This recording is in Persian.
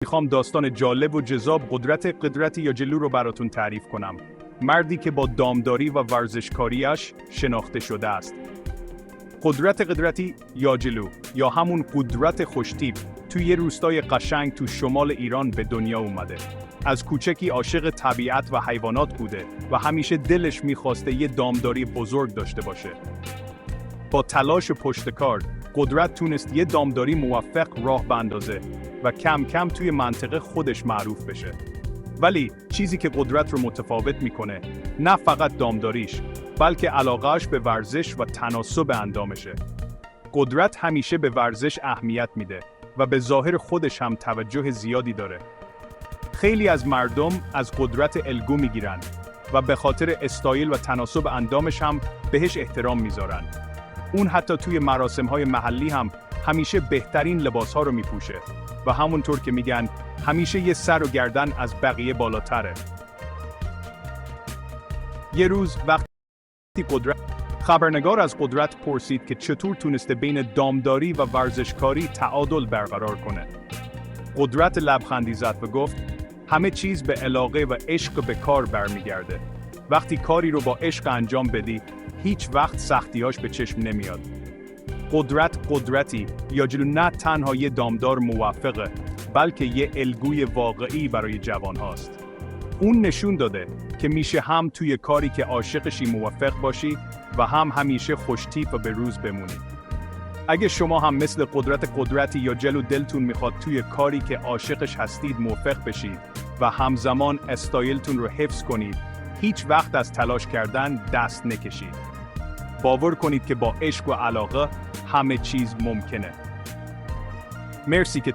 میخوام داستان جالب و جذاب قدرت یاجلو رو براتون تعریف کنم. مردی که با دامداری و ورزشکاریش شناخته شده است. قدرت یاجلو یا همون قدرت خوشتیپ توی یه روستای قشنگ تو شمال ایران به دنیا اومده. از کوچکی عاشق طبیعت و حیوانات بوده و همیشه دلش میخواسته یه دامداری بزرگ داشته باشه. با تلاش و پشتکار قدرت تونست یه دامداری موفق راه بندازه و کم کم توی منطقه خودش معروف بشه. ولی چیزی که قدرت رو متفاوت میکنه نه فقط دامداریش، بلکه علاقه‌اش به ورزش و تناسب اندامشه. قدرت همیشه به ورزش اهمیت میده و به ظاهر خودش هم توجه زیادی داره. خیلی از مردم از قدرت الگو میگیرن و به خاطر استایل و تناسب اندامش هم بهش احترام میذارن. اون حتی توی مراسم‌های محلی هم همیشه بهترین لباس‌ها رو میپوشه و همونطور که میگن همیشه یه سر و گردن از بقیه بالاتره. یه روز وقتی خبرنگار از قدرت پرسید که چطور تونسته بین دامداری و ورزشکاری تعادل برقرار کنه. قدرت لبخندی زد و گفت همه چیز به علاقه و عشق به کار برمیگرده. وقتی کاری رو با عشق انجام بدی، هیچ وقت سختیاش به چشم نمیاد. قدرتی یاجلو نه تنها یه دامدار موفقه، بلکه یه الگوی واقعی برای جوان هاست. اون نشون داده که میشه هم توی کاری که عاشقشی موفق باشی و هم همیشه خوشتیپ و به روز بمونی. اگه شما هم مثل قدرتی یاجلو دلتون میخواد توی کاری که عاشقش هستید موفق بشید و همزمان استایلتون رو حفظ کنید، هیچ وقت از تلاش کردن دست نکشید. باور کنید که با عشق و علاقه همه چیز ممکنه. مرسی که